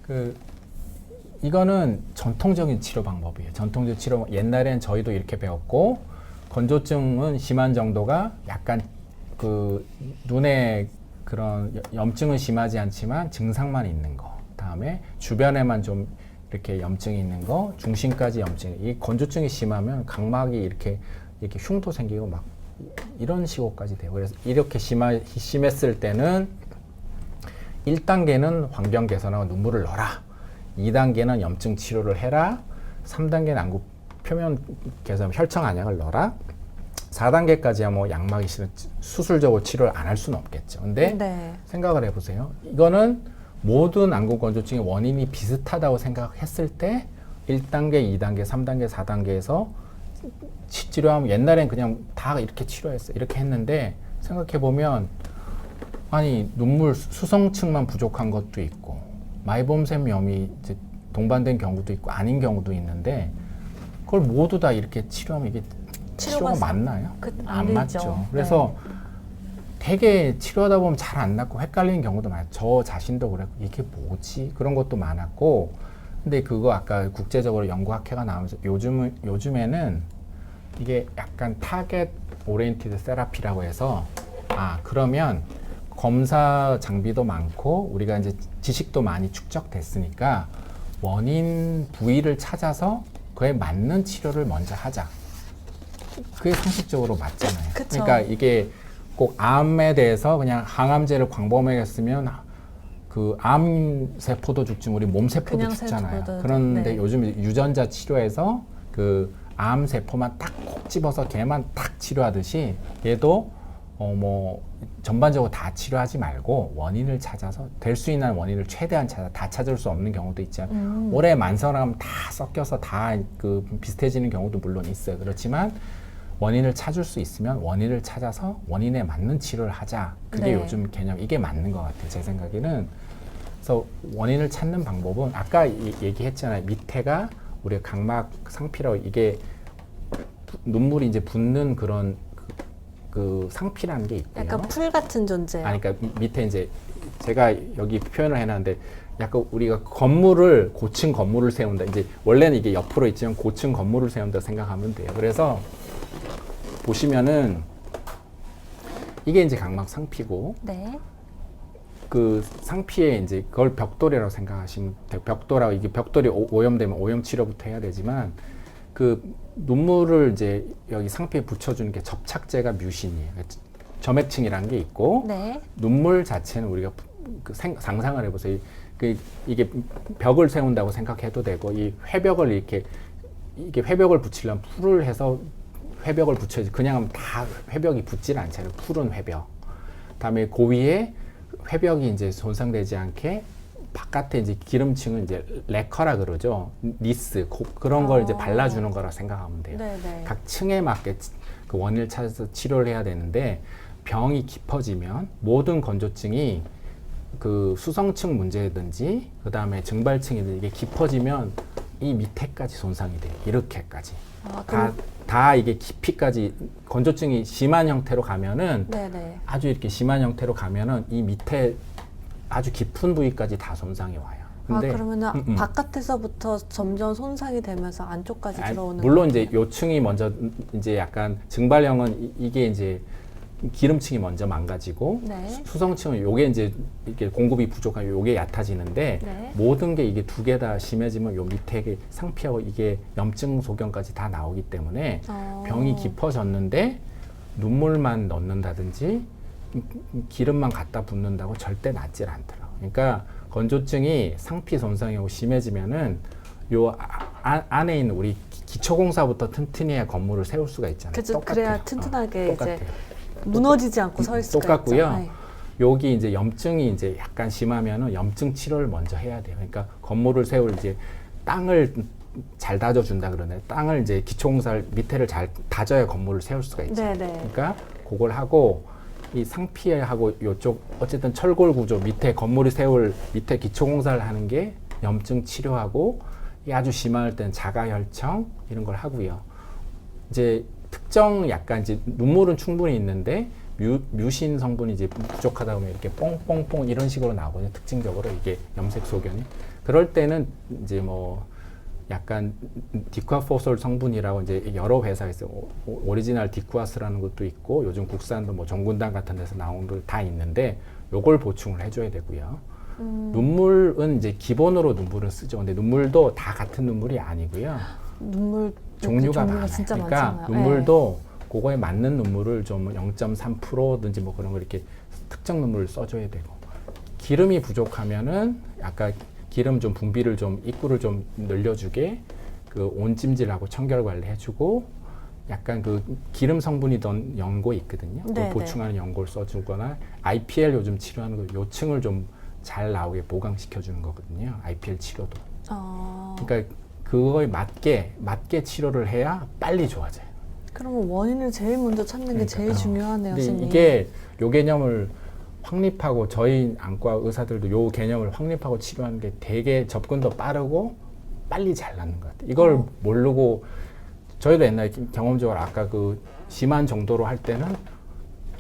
그 이거는 전통적인 치료 방법이에요. 전통적 치료 옛날엔 저희도 이렇게 배웠고 건조증은 심한 정도가 약간 그 눈에 그런 염증은 심하지 않지만 증상만 있는 거. 다음에 주변에만 좀 이렇게 염증이 있는 거, 중심까지 염증. 이 건조증이 심하면 각막이 이렇게 흉도 생기고 막 이런 식으로까지 돼요. 그래서 이렇게 심했을 때는 1단계는 환경 개선하고 눈물을 넣어라. 2단계는 염증 치료를 해라. 3단계는 안구 표면 개선, 혈청 안약을 넣어라. 4단계까지야 뭐 약막이 싫은 수술적으로 치료를 안 할 수는 없겠죠. 근데 네. 생각을 해보세요. 이거는 모든 안구 건조증의 원인이 비슷하다고 생각했을 때 1단계, 2단계, 3단계, 4단계에서 치료하면 옛날엔 그냥 다 이렇게 치료했어요. 이렇게 했는데 생각해보면 아니 눈물 수성층만 부족한 것도 있고 마이봄샘염이 이제 동반된 경우도 있고 아닌 경우도 있는데 그걸 모두 다 이렇게 치료하면 이게 치료가 맞나요? 안 맞죠. 그래서 되게 치료하다 보면 잘 안 낫고 헷갈리는 경우도 많아요. 저 자신도 그랬고 이게 뭐지? 그런 것도 많았고 근데 그거 아까 국제적으로 연구학회가 나오면서 요즘에는 이게 약간 타겟 오리엔티드 세라피라고 해서 그러면 검사 장비도 많고 우리가 이제 지식도 많이 축적됐으니까 원인 부위를 찾아서 그에 맞는 치료를 먼저 하자. 그게 상식적으로 맞잖아요. 그쵸. 그러니까 이게 꼭 암에 대해서 그냥 항암제를 광범위하게 쓰면 그 암세포도 죽지 우리 몸세포도 죽잖아요. 그런데 요즘 유전자 치료에서 그 암세포만 딱 콕 집어서 걔만 딱 치료하듯이 얘도 뭐 전반적으로 다 치료하지 말고 원인을 찾아서 될 수 있는 원인을 최대한 다 찾을 수 없는 경우도 있지만 오래 만성하면 다 섞여서 다 그 비슷해지는 경우도 물론 있어요. 그렇지만 원인을 찾을 수 있으면 원인을 찾아서 원인에 맞는 치료를 하자. 그게 요즘 개념 이게 맞는 것 같아요. 제 생각에는. 그래서 원인을 찾는 방법은 아까 얘기했잖아요. 밑에가 우리가 각막 상피라고 이게 눈물이 이제 붓는 그런 그 상피라는 게 있고요. 약간 풀 같은 존재. 그러니까 밑에 이제 제가 여기 표현을 해놨는데 약간 우리가 건물을 고층 건물을 세운다. 이제 원래는 이게 옆으로 있지만 고층 건물을 세운다 생각하면 돼요. 그래서 보시면은 이게 이제 각막 상피고 그 상피에 이제 그걸 벽돌이라고 생각하시면 돼요. 벽돌하고 이게 벽돌이 오염되면 오염 치료부터 해야 되지만 그 눈물을 이제 여기 상피에 붙여주는 게 접착제가 뮤신이에요. 점액층이라는 게 있고 눈물 자체는 우리가 그 상상을 해보세요. 이게 벽을 세운다고 생각해도 되고 이 회벽을 이게 회벽을 붙이려면 풀을 해서 회벽을 붙여야지 그냥 하면 다 회벽이 붙질 않잖아요. 푸른 회벽. 그다음에 그 위에 회벽이 이제 손상되지 않게 바깥에 이제 기름층은 이제 레커라 그러죠. 니스 그런 걸 이제 발라주는 거라 생각하면 돼요. 각 층에 맞게 그 원인을 찾아서 치료를 해야 되는데 병이 깊어지면 모든 건조증이 그 수성층 문제든지 그 다음에 증발층이든지 이게 깊어지면 이 밑에까지 손상이 돼요. 이렇게까지. 다 이게 깊이까지 건조증이 심한 형태로 가면은 아주 이렇게 심한 형태로 가면은 이 밑에 아주 깊은 부위까지 다 손상이 와요. 근데 그러면은 바깥에서부터 점점 손상이 되면서 안쪽까지 들어오는 물론 이제 요층이 먼저 이제 약간 증발형은 이게 이제 기름층이 먼저 망가지고 수성층은 요게 이제 이게 공급이 부족하면 요게 얕아지는데 모든 게 이게 두 개 다 심해지면 요 밑에 상피하고 이게 염증 소견까지 다 나오기 때문에 병이 깊어졌는데 눈물만 넣는다든지 기름만 갖다 붓는다고 절대 낫질 않더라고요. 그러니까 건조증이 상피 손상이 심해지면은 요 안에 있는 우리 기초공사부터 튼튼히 해야 건물을 세울 수가 있잖아요. 그렇죠. 그래야 튼튼하게 이제 무너지지 않고 설 수가 똑같고요. 있죠. 여기 이제 염증이 이제 약간 심하면은 염증 치료를 먼저 해야 돼요. 그러니까 건물을 세울 이제 땅을 잘 다져준다 그러네. 땅을 이제 기초공사를 밑에를 잘 다져야 건물을 세울 수가 있죠. 그러니까 그걸 하고 이 상피하고 요쪽 어쨌든 철골 구조 밑에 건물이 세울 밑에 기초공사를 하는 게 염증 치료하고 이게 아주 심할 때는 자가혈청 이런 걸 하고요. 이제 특정 약간 이제 눈물은 충분히 있는데 뮤신 성분이 이제 부족하다 보면 이렇게 뽕뽕뽕 이런 식으로 나오거든요. 특징적으로 이게 염색 소견이. 그럴 때는 이제 뭐 약간 디쿠아포솔 성분이라고 이제 여러 회사에서 오리지널 디쿠아스라는 것도 있고 요즘 국산도 뭐 정군당 같은 데서 나온 거 다 있는데 요걸 보충을 해줘야 되고요. 눈물은 이제 기본으로 눈물은 쓰죠. 근데 눈물도 다 같은 눈물이 아니고요. 눈물 종류가 많아요. 진짜 그러니까 많잖아요. 눈물도 그거에 맞는 눈물을 좀 0.3%든지 뭐 그런 걸 이렇게 특정 눈물을 써줘야 되고 기름이 부족하면은 아까 기름 좀 분비를 좀 입구를 좀 늘려주게 그 온찜질하고 청결 관리 해주고 약간 그 기름 성분이 던 연고 있거든요. 그걸 보충하는 연고를 써주거나 IPL 요즘 치료하는 거 요층을 좀 잘 나오게 보강시켜 주는 거거든요. IPL 치료도. 그러니까 그거에 맞게 치료를 해야 빨리 좋아져요. 그러면 원인을 제일 먼저 찾는 게 제일 중요하네요, 근데 선생님. 이게 요 개념을 확립하고 저희 안과 의사들도 요 개념을 확립하고 치료하는 게 되게 접근도 빠르고 빨리 잘 낫는 것 같아요. 이걸 모르고 저희도 옛날에 경험적으로 아까 그 심한 정도로 할 때는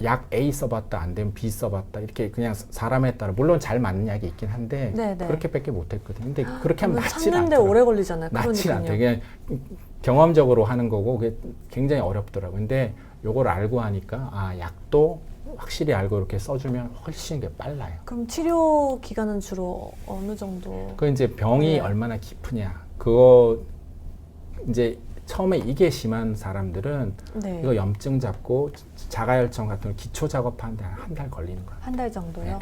약 A 써봤다 안 되면 B 써봤다 이렇게 그냥 사람에 따라 물론 잘 맞는 약이 있긴 한데 그렇게밖에 못했거든요. 근데 그렇게 하면 낫지 찾는데 않더라고요. 오래 걸리잖아요. 낫지 않대. 그냥 경험적으로 하는 거고 그게 굉장히 어렵더라고요. 근데 요걸 알고 하니까 아 약도 확실히 알고 이렇게 써주면 훨씬 게 빨라요. 그럼 치료 기간은 주로 어느 정도? 그 이제 병이 얼마나 깊으냐. 그거 이제 처음에 이게 심한 사람들은 이거 염증 잡고 자가혈청 같은 거 기초 작업하는데 한 달 걸리는 거예요. 한 달 정도요?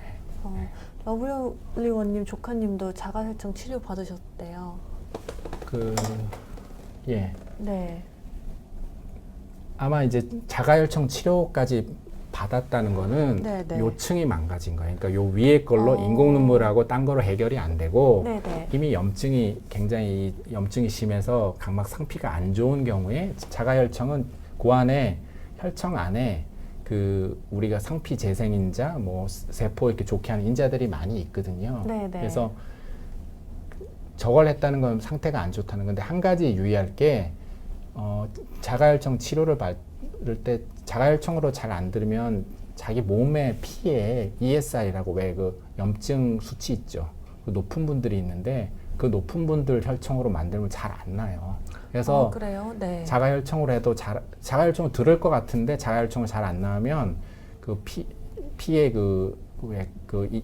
러블리원님 조카님도 자가혈청 치료 받으셨대요. 예. 네. 아마 이제 자가혈청 치료까지 받았다는 거는 요층이 망가진 거예요. 그러니까 요 위에 걸로 인공 눈물하고 딴 거로 해결이 안 되고 이미 염증이 굉장히 염증이 심해서 각막 상피가 안 좋은 경우에 자가혈청은 그 안에 혈청 안에 그 우리가 상피 재생인자 뭐 세포 이렇게 좋게 하는 인자들이 많이 있거든요. 그래서 저걸 했다는 건 상태가 안 좋다는 건데 한 가지 유의할 게 자가혈청 치료를 받을 때 자가혈청으로 잘 안 들으면 자기 몸의 피에 ESI라고 왜 그 염증 수치 있죠. 그 높은 분들이 있는데 그 높은 분들 혈청으로 만들면 잘 안 나요. 그래서 그래요? 네. 자가혈청으로 해도 자가혈청을 들을 것 같은데 자가혈청을 잘 안 나오면 그 피에 그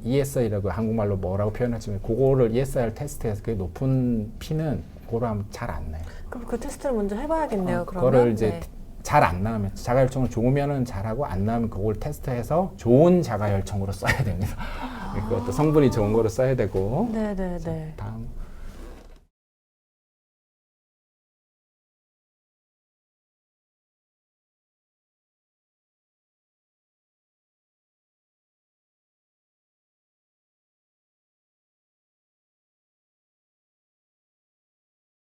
ESI라고 한국말로 뭐라고 표현하지만 그거를 ESI를 테스트해서 그 높은 피는 그거로 하면 잘 안 나요. 그럼 그 테스트를 먼저 해봐야겠네요. 그러면 그거를 이제 잘 안 나오면 자가혈청을 좋으면은 잘하고 안 나오면 그걸 테스트해서 좋은 자가혈청으로 써야 됩니다. 그것도 성분이 좋은 거로 써야 되고. 네네네. 다음